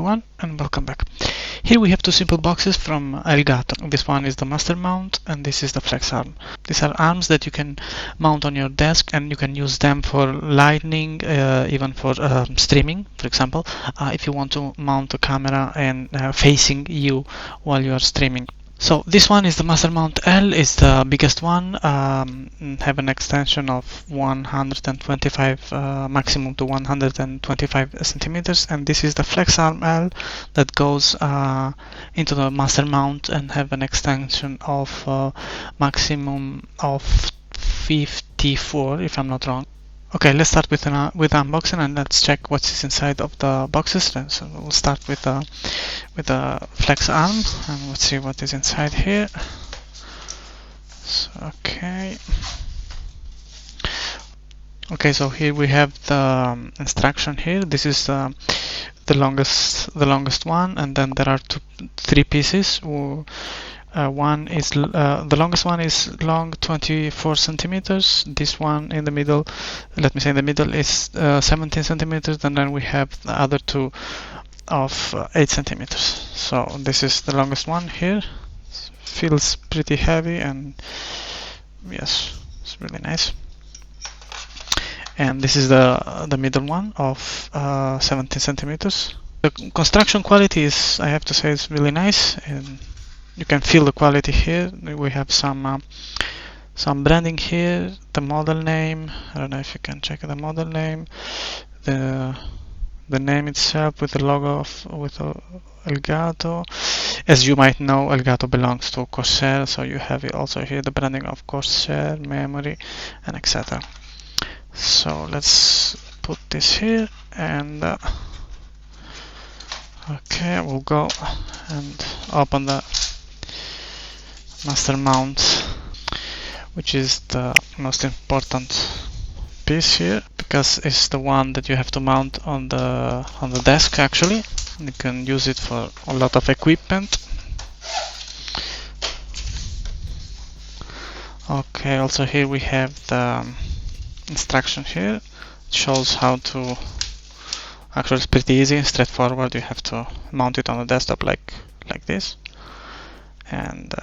everyone, and welcome back. Here we have two simple boxes from Elgato. This one is the master mount and this is the flex arm. These are arms that you can mount on your desk and you can use them for lighting, even for streaming, for example, if you want to mount a camera and facing you while you are streaming. So this one is the Master Mount L, is the biggest one, have an extension of 125, maximum to 125 centimeters, and this is the Flex Arm L that goes into the Master Mount and have an extension of maximum of 54, if I'm not wrong. Okay, let's start with unboxing and let's check what is inside of the boxes. So we'll start with the flex arm and let's see what is inside here. So, okay, so here we have the instruction here. This is the longest one, and then there are three pieces. One is the longest one is long 24 centimeters. This one in the middle, let me say in the middle, is 17 centimeters, and then we have the other two of 8 centimeters. So this is the longest one here. Feels pretty heavy, and yes, it's really nice. And this is the middle one of 17 centimeters. The construction quality is, I have to say, is really nice, and you can feel the quality here. We have some branding here, the model name. I don't know if you can check the model name, the name itself with the logo with Elgato. As you might know, Elgato belongs to Corsair, so you have also here the branding of Corsair, memory, and etc. So let's put this here, and okay, we'll go and open the master mount, which is the most important piece here, because it's the one that you have to mount on the desk. Actually, you can use it for a lot of equipment. Okay, also here we have the instruction here. It shows how to, actually it's pretty easy, straightforward. You have to mount it on the desktop like this. And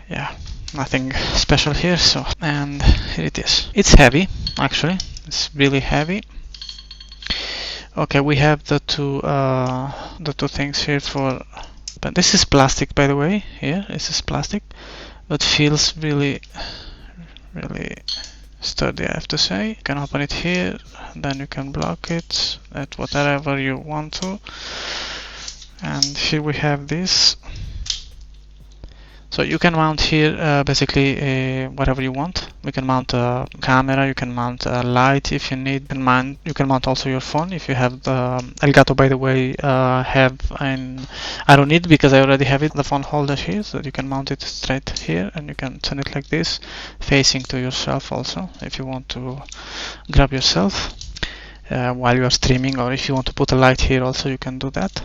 yeah, nothing special here. So, and here it is. It's heavy, actually. It's really heavy. Okay, we have the two things here for. But this is plastic, by the way. Here, this is plastic, but feels really sturdy, I have to say. You can open it here, then you can block it at whatever you want to. And here we have this. So you can mount here basically whatever you want. You can mount a camera, you can mount a light if you need, and you can mount also your phone if you have the Elgato, by the way, I don't need, because I already have it, the phone holder here, so you can mount it straight here and you can turn it like this, facing to yourself also, if you want to grab yourself while you are streaming, or if you want to put a light here also, you can do that.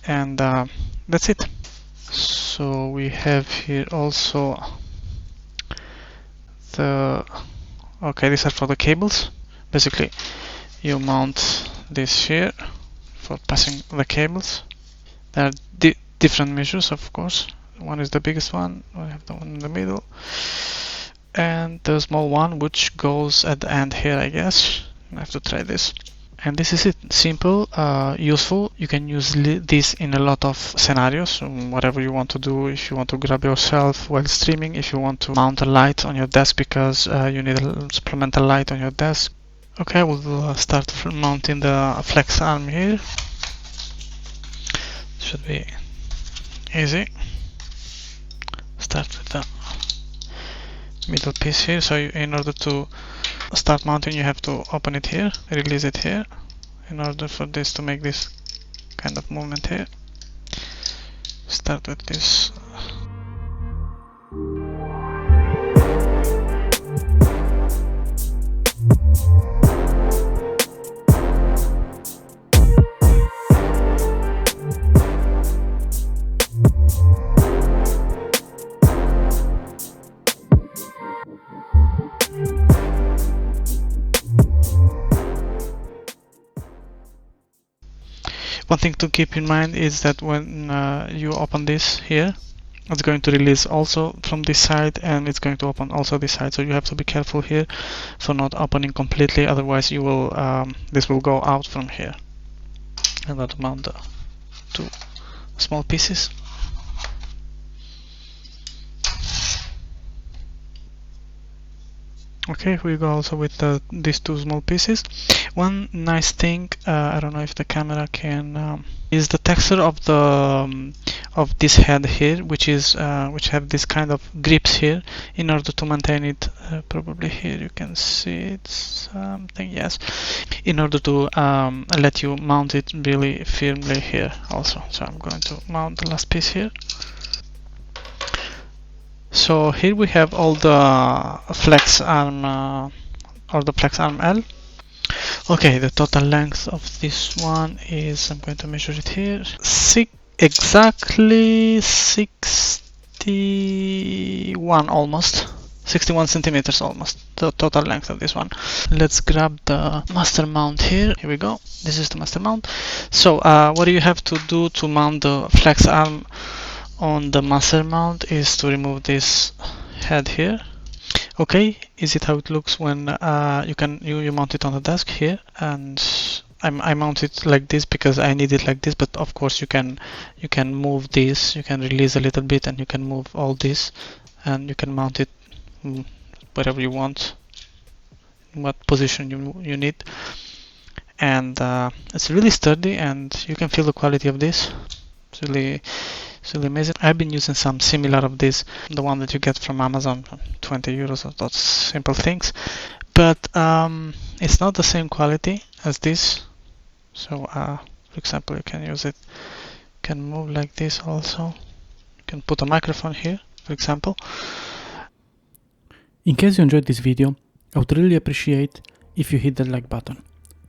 And that's it. So we have here also these are for the cables. Basically, you mount this here for passing the cables. There are different measures, of course. One is the biggest one. We have the one in the middle, and the small one which goes at the end here, I guess. I have to try this. And this is it. Simple, useful. You can use this in a lot of scenarios, whatever you want to do. If you want to grab yourself while streaming, if you want to mount a light on your desk because you need a supplemental light on your desk. Okay, we'll start mounting the flex arm here. Should be easy. Start with the middle piece here. So in order to start mounting, you have to open it here, release it here, in order for this to make this kind of movement here. Start with this. thing to keep in mind is that when you open this here, it's going to release also from this side, and it's going to open also this side, so you have to be careful here for not opening completely, otherwise you will this will go out from here. I'm going to mount the two small pieces. Okay, we go also with these two small pieces. One nice thing, I don't know if the camera can, is the texture of the of this head here, which have this kind of grips here in order to maintain it. Probably here you can see it something, yes, in order to let you mount it really firmly here also. So I'm going to mount the last piece here. So here we have all the flex arm or the flex arm L. Okay, the total length of this one is, I'm going to measure it here, exactly 61 almost. 61 centimeters almost, the total length of this one. Let's grab the master mount here. Here we go. This is the master mount. So what do you have to do to mount the flex arm on the master mount is to remove this head here. Okay, is it how it looks when you mount it on the desk here? And I mount it like this because I need it like this, but of course you can move this, you can release a little bit, and you can move all this, and you can mount it wherever you want, in what position you need. And it's really sturdy, and you can feel the quality of this. It's really amazing. I've been using some similar of this, the one that you get from Amazon, 20 euros, of those simple things, but it's not the same quality as this. So for example, you can use it, you can move like this also, you can put a microphone here, for example. In case you enjoyed this video, I would really appreciate if you hit the like button,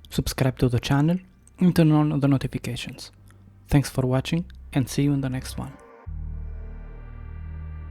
subscribe to the channel, and turn on the notifications. Thanks for watching, and see you in the next one.